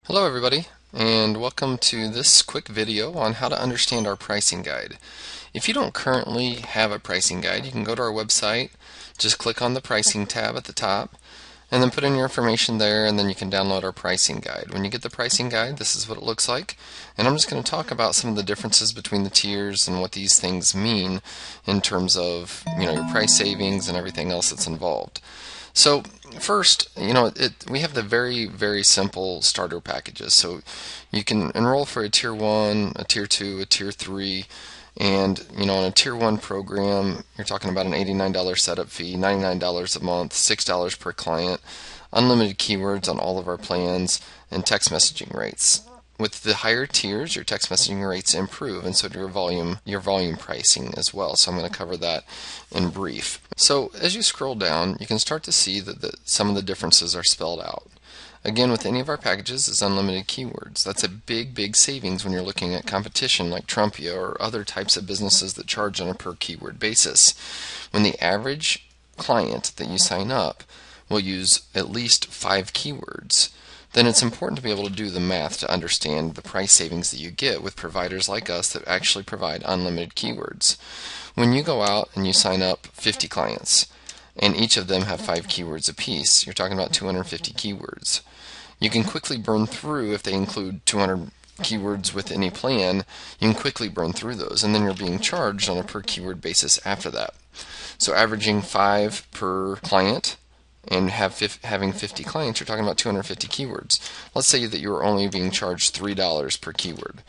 Hello everybody, and welcome to this quick video on how to understand our pricing guide. If you don't currently have a pricing guide, you can go to our website, just click on the pricing tab at the top, and then put in your information there, and then you can download our pricing guide. When you get the pricing guide, this is what it looks like, and I'm just going to talk about some of the differences between the tiers and what these things mean in terms of your price savings and everything else that's involved. So first, we have the very simple starter packages. So you can enroll for a tier 1, a tier 2, a tier 3, and in a tier 1 program, you're talking about an $89 setup fee, $99 a month, $6 per client, unlimited keywords on all of our plans, and text messaging rates. With the higher tiers, your text messaging rates improve, and so do your volume pricing as well. So I'm going to cover that in brief. So as you scroll down, you can start to see that some of the differences are spelled out. Again, with any of our packages is unlimited keywords. That's a big savings when you're looking at competition like Trumpia or other types of businesses that charge on a per keyword basis. When the average client that you sign up will use at least 5 keywords, then it's important to be able to do the math to understand the price savings that you get with providers like us that actually provide unlimited keywords. When you go out and you sign up 50 clients, and each of them have 5 keywords apiece, you're talking about 250 keywords. You can quickly burn through, if they include 200 keywords with any plan, you can quickly burn through those, and then you're being charged on a per keyword basis after that. So averaging 5 per client, and having 50 clients, you're talking about 250 keywords. Let's say that you were only being charged $3 per keyword.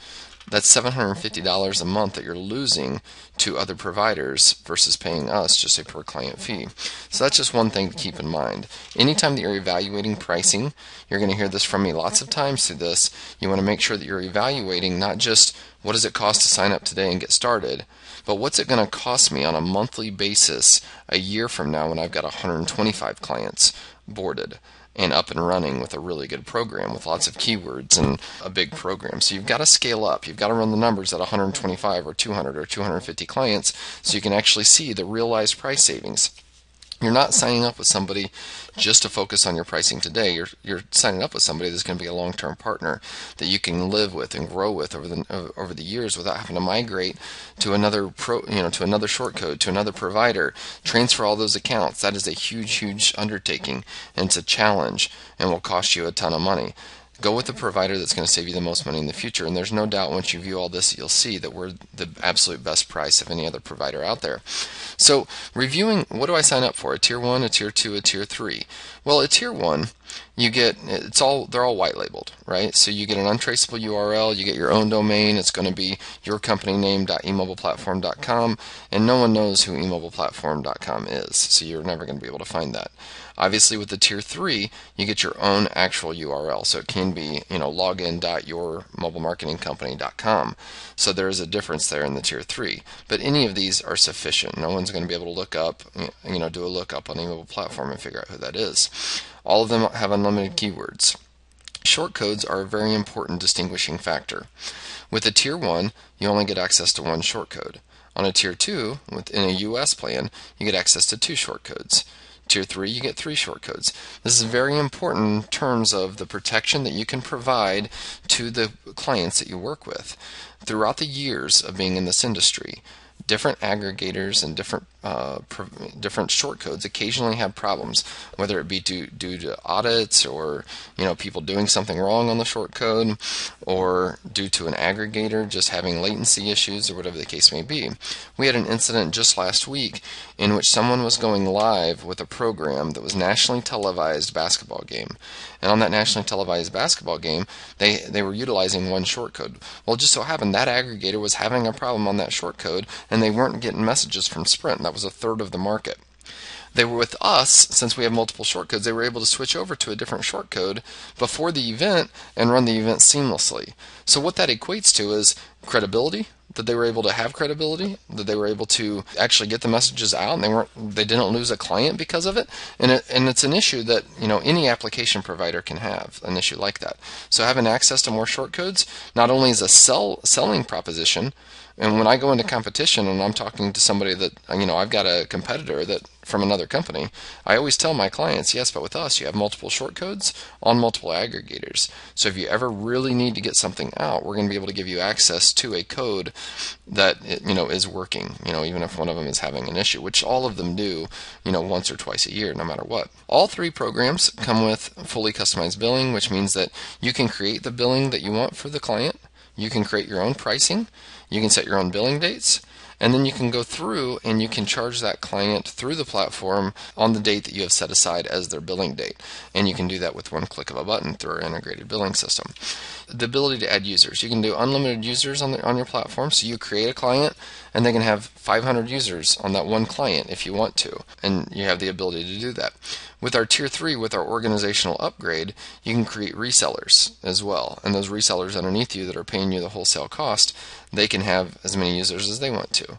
That's $750 a month that you're losing to other providers versus paying us just a per client fee. So that's just one thing to keep in mind. Anytime that you're evaluating pricing, you're going to hear this from me lots of times through this, you want to make sure that you're evaluating not just what does it cost to sign up today and get started, but what's it going to cost me on a monthly basis a year from now when I've got 125 clients boarded and up and running with a really good program with lots of keywords and a big program. So you've got to scale up. You've got to run the numbers at 125 or 200 or 250 clients so you can actually see the realized price savings. You're not signing up with somebody just to focus on your pricing today. You're signing up with somebody that's going to be a long-term partner that you can live with and grow with over the years without having to migrate to another to another short code, to another provider, transfer all those accounts. That is a huge undertaking, and it's a challenge and will cost you a ton of money. Go with the provider that's going to save you the most money in the future, and there's no doubt once you view all this, you'll see that we're the absolute best price of any other provider out there. So reviewing, what do I sign up for? A tier 1, a tier 2, a tier 3. Well, a tier 1, you get, they're all white labeled, right? So you get an untraceable URL, you get your own domain, it's going to be yourcompanyname.emobileplatform.com, and no one knows who emobileplatform.com is, so you're never going to be able to find that. Obviously with the tier 3, you get your own actual URL, so it can be login.yourmobilemarketingcompany.com. So there is a difference there in the tier 3, but any of these are sufficient. No one's going to be able to look up, do a lookup on the mobile platform and figure out who that is. All of them have unlimited keywords. Short codes are a very important distinguishing factor. With a tier 1, you only get access to 1 short code. On a tier 2, within a US plan, you get access to 2 short codes. Tier 3, you get 3 short codes. This is very important in terms of the protection that you can provide to the clients that you work with. Throughout the years of being in this industry, different aggregators and different short codes occasionally have problems, whether it be due to audits or people doing something wrong on the short code, or due to an aggregator just having latency issues or whatever the case may be. We had an incident just last week in which someone was going live with a program that was nationally televised basketball game, and on that nationally televised basketball game they were utilizing 1 short code. Well, it just so happened that aggregator was having a problem on that short code, and they weren't getting messages from Sprint. That was a third of the market. They were with us, since we have multiple shortcodes, they were able to switch over to a different shortcode before the event and run the event seamlessly. So what that equates to is credibility, that they were able to have credibility, that they were able to actually get the messages out, and they didn't lose a client because of it. And it's an issue that any application provider can have, an issue like that. So having access to more shortcodes not only is a selling proposition. And when I go into competition and I'm talking to somebody that, I've got a competitor that from another company, I always tell my clients, yes, but with us you have multiple short codes on multiple aggregators. So if you ever really need to get something out, we're going to be able to give you access to a code that is working, even if one of them is having an issue, which all of them do, once or twice a year, no matter what. All three programs come with fully customized billing, which means that you can create the billing that you want for the client. You can create your own pricing. You can set your own billing dates. And then you can go through and you can charge that client through the platform on the date that you have set aside as their billing date. And you can do that with one click of a button through our integrated billing system. The ability to add users. You can do unlimited users on your platform. So you create a client and they can have 500 users on that one client if you want to. And you have the ability to do that. With our Tier 3, with our organizational upgrade, you can create resellers as well. And those resellers underneath you that are paying you the wholesale cost, they can have as many users as they want to.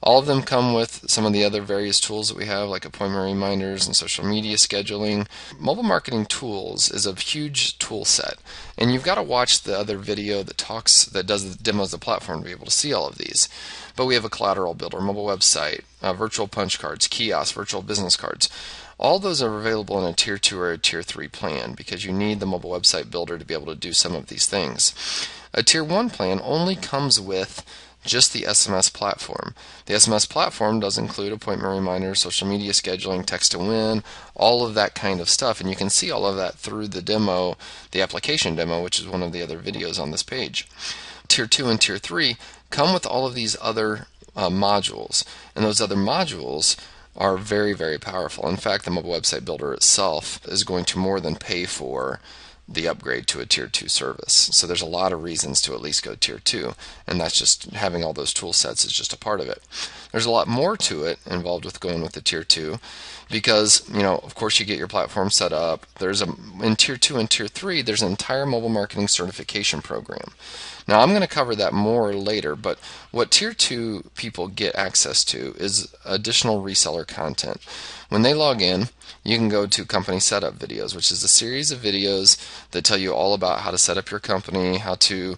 All of them come with some of the other various tools that we have, like appointment reminders and social media scheduling. Mobile marketing tools is a huge tool set, and you've got to watch the other video that does the demos of the platform to be able to see all of these. But we have a collateral builder, mobile website, virtual punch cards, kiosks, virtual business cards. All those are available in a Tier 2 or a Tier 3 plan because you need the mobile website builder to be able to do some of these things. A Tier 1 plan only comes with just the SMS platform. The SMS platform does include appointment reminders, social media scheduling, text to win, all of that kind of stuff, and you can see all of that through the demo, the application demo, which is one of the other videos on this page. Tier 2 and Tier 3 come with all of these other modules, and those other modules are very, very powerful. In fact, the mobile website builder itself is going to more than pay for the upgrade to a Tier 2 service. So there's a lot of reasons to at least go Tier 2, and that's just having all those tool sets is just a part of it. There's a lot more to it involved with going with the Tier 2 because, of course you get your platform set up. In Tier 2 and Tier 3, there's an entire mobile marketing certification program. Now I'm going to cover that more later, but what Tier 2 people get access to is additional reseller content. When they log in, you can go to company setup videos, which is a series of videos that tell you all about how to set up your company, how to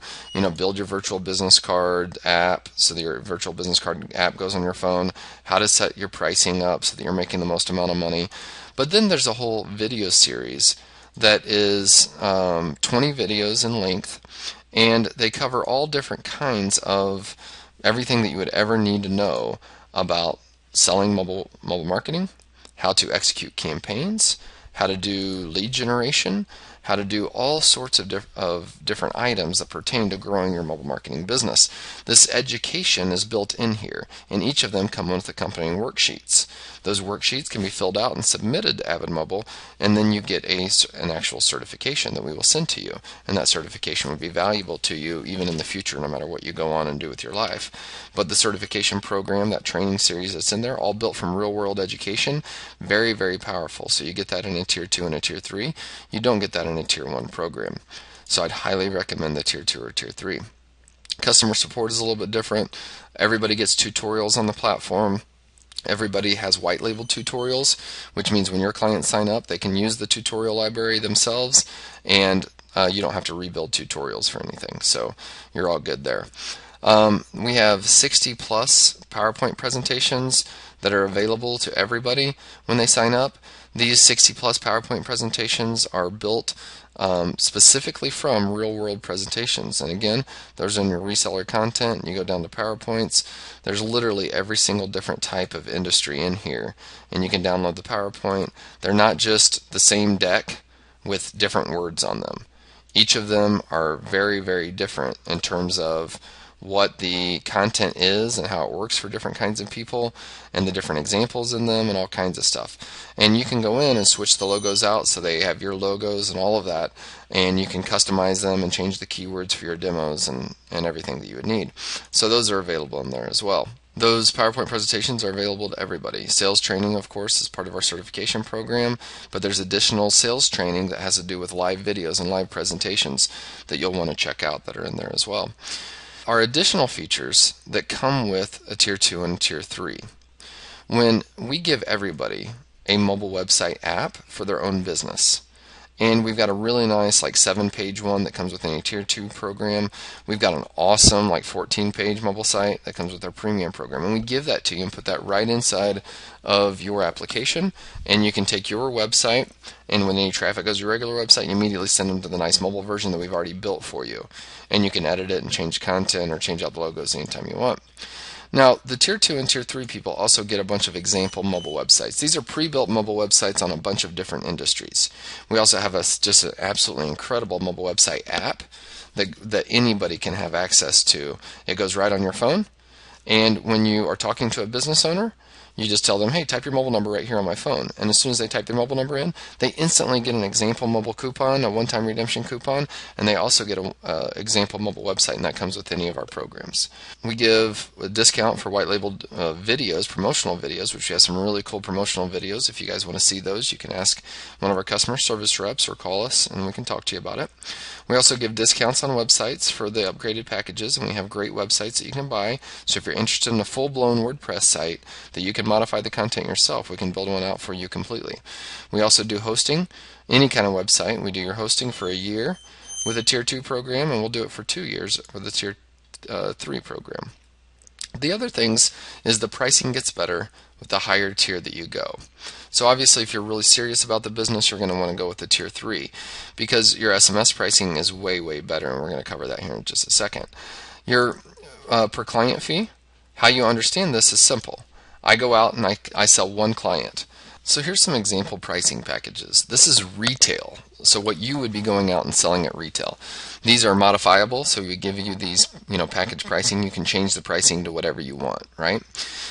build your virtual business card app so that your virtual business card app goes on your phone, how to set your pricing up so that you're making the most amount of money. But then there's a whole video series that is 20 videos in length, and they cover all different kinds of everything that you would ever need to know about selling mobile marketing, how to execute campaigns, how to do lead generation, how to do all sorts of different items that pertain to growing your mobile marketing business. This education is built in here, and each of them come with accompanying worksheets. Those worksheets can be filled out and submitted to Avid Mobile, and then you get an actual certification that we will send to you, and that certification would be valuable to you even in the future, no matter what you go on and do with your life. But the certification program, that training series that's in there, all built from real-world education, very, very powerful. So you get that in a Tier 2 and a Tier 3. You don't get that in a Tier 1 program. So I'd highly recommend the Tier 2 or Tier 3. Customer support is a little bit different. Everybody gets tutorials on the platform. Everybody has white labeled tutorials, which means when your clients sign up, they can use the tutorial library themselves, and you don't have to rebuild tutorials for anything. So you're all good there. We have 60 plus PowerPoint presentations that are available to everybody when they sign up. These 60 plus PowerPoint presentations are built specifically from real-world presentations. And again, those are in your reseller content. You go down to PowerPoints. There's literally every single different type of industry in here, and you can download the PowerPoint. They're not just the same deck with different words on them. Each of them are very, very different in terms of what the content is and how it works for different kinds of people and the different examples in them and all kinds of stuff. And you can go in and switch the logos out so they have your logos and all of that, and you can customize them and change the keywords for your demos and everything that you would need. So those are available in there as well. Those PowerPoint presentations are available to everybody. Sales training, of course, is part of our certification program, but there's additional sales training that has to do with live videos and live presentations that you'll want to check out that are in there as well. Are additional features that come with a Tier 2 and Tier 3. When we give everybody a mobile website app for their own business, And we've got a really nice like 7-page one that comes with any tier 2 program. We've got an awesome like 14-page mobile site that comes with our premium program, and we give that to you and put that right inside of your application. And you can take your website, and when any traffic goes to your regular website, you immediately send them to the nice mobile version that we've already built for you, and you can edit it and change content or change out the logos anytime you want. Now, the Tier 2 and Tier 3 people also get a bunch of example mobile websites. These are pre-built mobile websites on a bunch of different industries. We also have just an absolutely incredible mobile website app that anybody can have access to. It goes right on your phone, and when you are talking to a business owner, you just tell them, hey, type your mobile number right here on my phone. And as soon as they type their mobile number in, they instantly get an example mobile coupon, a one-time redemption coupon, and they also get an example mobile website, and that comes with any of our programs. We give a discount for white-labeled videos, promotional videos, which we have some really cool promotional videos. If you guys want to see those, you can ask one of our customer service reps or call us, and we can talk to you about it. We also give discounts on websites for the upgraded packages, and we have great websites that you can buy. So if you're interested in a full-blown WordPress site that you can modify the content yourself, we can build one out for you completely. We also do hosting, any kind of website. We do your hosting for a year with a Tier 2 program, and we'll do it for 2 years with a Tier 3 program. The other things is the pricing gets better with the higher tier that you go. So obviously, if you're really serious about the business, you're going to want to go with the Tier 3 because your SMS pricing is way, way better, and we're going to cover that here in just a second. Your per client fee, how you understand this is simple. I go out and I sell one client. So here's some example pricing packages. This is retail, so what you would be going out and selling at retail. These are modifiable, so we give you these, package pricing. You can change the pricing to whatever you want, right?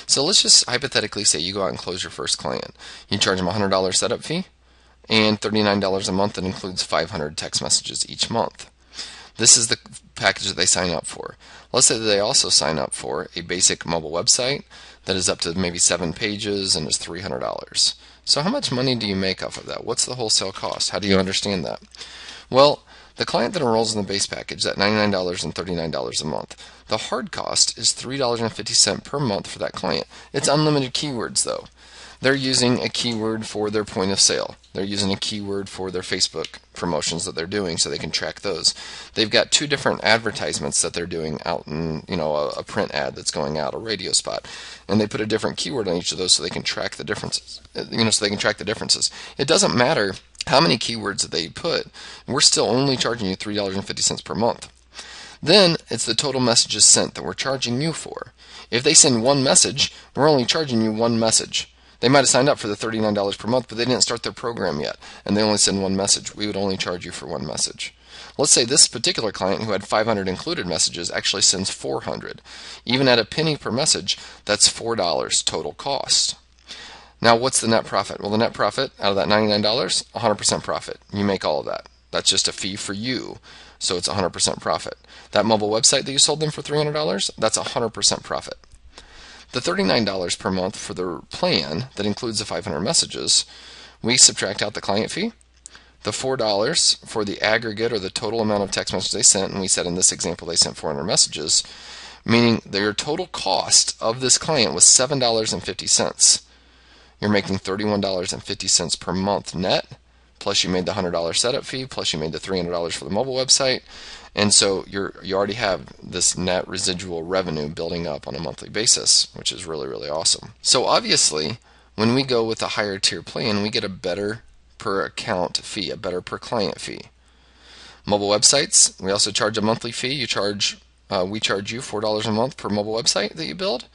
So let's just hypothetically say you go out and close your first client. You charge them a $100 setup fee and $39 a month that includes 500 text messages each month. This is the package that they sign up for. Let's say that they also sign up for a basic mobile website that is up to maybe 7 pages and is $300. So how much money do you make off of that? What's the wholesale cost? How do you understand that? Well, the client that enrolls in the base package, that $99 and $39 a month, the hard cost is $3.50 per month for that client. It's unlimited keywords though. They're using a keyword for their point of sale. They're using a keyword for their Facebook promotions that they're doing so they can track those. They've got 2 different advertisements that they're doing out in, a print ad that's going out, a radio spot. And they put a different keyword on each of those so they can track the differences. It doesn't matter how many keywords that they put. We're still only charging you $3.50 per month. Then it's the total messages sent that we're charging you for. If they send one message, we're only charging you one message. They might have signed up for the $39 per month, but they didn't start their program yet, and they only send one message. We would only charge you for one message. Let's say this particular client who had 500 included messages actually sends 400. Even at a penny per message, that's $4 total cost. Now, what's the net profit? Well, the net profit out of that $99, 100% profit. You make all of that. That's just a fee for you, so it's 100% profit. That mobile website that you sold them for $300, that's 100% profit. The $39 per month for the plan that includes the 500 messages, we subtract out the client fee, the $4 for the aggregate or the total amount of text messages they sent, and we said in this example they sent 400 messages, meaning their total cost of this client was $7.50. You're making $31.50 per month net, plus you made the $100 setup fee, plus you made the $300 for the mobile website, and so you already have this net residual revenue building up on a monthly basis, which is really, really awesome. So obviously, when we go with a higher tier plan, we get a better per account fee, a better per client fee. Mobile websites, we also charge a monthly fee. We charge you $4 a month per mobile website that you build,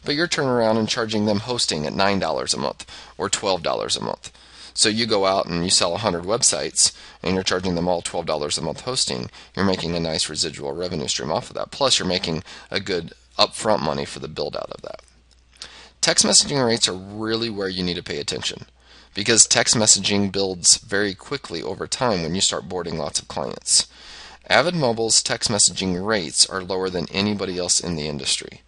but you're turning around and charging them hosting at $9 a month or $12 a month. So you go out and you sell 100 websites and you're charging them all $12 a month hosting. You're making a nice residual revenue stream off of that. Plus you're making a good upfront money for the build out of that. Text messaging rates are really where you need to pay attention because text messaging builds very quickly over time when you start boarding lots of clients. Avid Mobile's text messaging rates are lower than anybody else in the industry.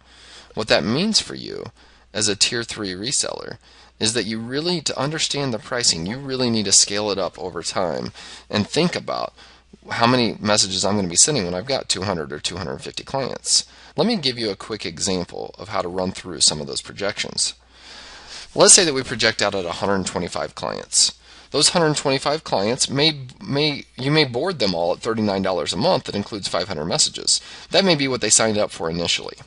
What that means for you as a Tier 3 reseller is that you really, to understand the pricing, you really need to scale it up over time and think about how many messages I'm going to be sending when I've got 200 or 250 clients. Let me give you a quick example of how to run through some of those projections. Let's say that we project out at 125 clients. Those 125 clients you may board them all at $39 a month. That includes 500 messages. That may be what they signed up for initially.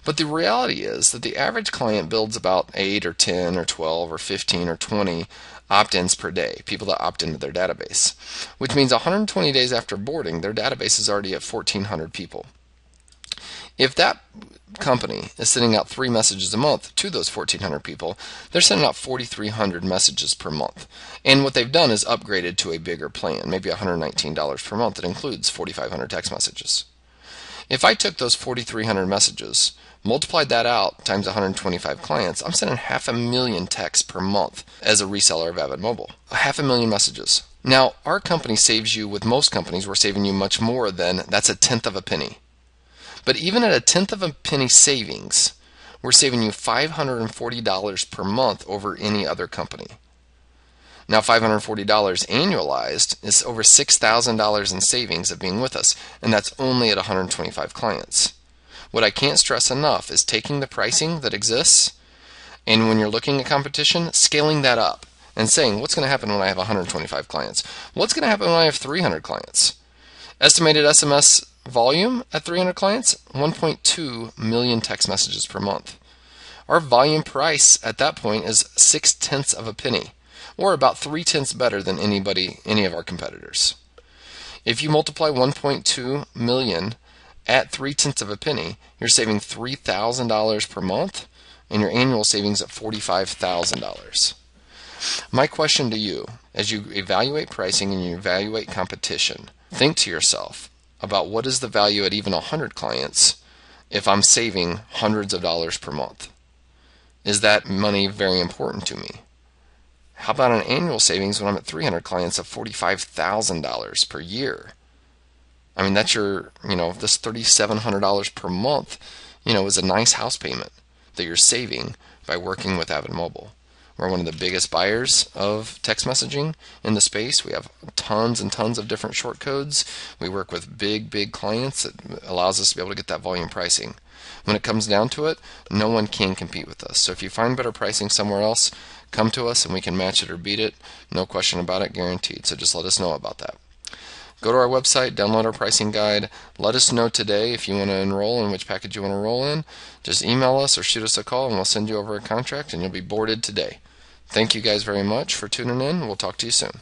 But the reality is that the average client builds about 8 or 10 or 12 or 15 or 20 opt-ins per day, people that opt into their database, which means 120 days after boarding, their database is already at 1,400 people. If that company is sending out 3 messages a month to those 1,400 people, they're sending out 4,300 messages per month. And what they've done is upgraded to a bigger plan, maybe $119 per month that includes 4,500 text messages. If I took those 4,300 messages, multiplied that out times 125 clients, I'm sending 500,000 texts per month as a reseller of Avid Mobile. 500,000 messages. Now, our company saves you, with most companies, we're saving you much more than, that's a tenth of a penny. But even at a tenth of a penny savings, we're saving you $540 per month over any other company. Now, $540 annualized is over $6,000 in savings of being with us, and that's only at 125 clients. What I can't stress enough is taking the pricing that exists, and when you're looking at competition, scaling that up and saying, what's going to happen when I have 125 clients? What's going to happen when I have 300 clients? Estimated SMS volume at 300 clients, 1.2 million text messages per month. Our volume price at that point is 0.6 of a penny, or about 0.3 better than any of our competitors. If you multiply 1.2 million at 0.3 of a penny, you're saving $3,000 per month, and your annual savings at $45,000. My question to you, as you evaluate pricing and you evaluate competition, think to yourself about what is the value at even 100 clients if I'm saving hundreds of dollars per month. Is that money very important to me? How about an annual savings when I'm at 300 clients of $45,000 per year? I mean, that's this $3,700 per month, is a nice house payment that you're saving by working with Avid Mobile. We're one of the biggest buyers of text messaging in the space. We have tons and tons of different short codes. We work with big clients. That allows us to be able to get that volume pricing. When it comes down to it, no one can compete with us. So if you find better pricing somewhere else, come to us and we can match it or beat it. No question about it, guaranteed. So just let us know about that. Go to our website, download our pricing guide. Let us know today if you want to enroll and which package you want to enroll in. Just email us or shoot us a call and we'll send you over a contract and you'll be boarded today. Thank you guys very much for tuning in. We'll talk to you soon.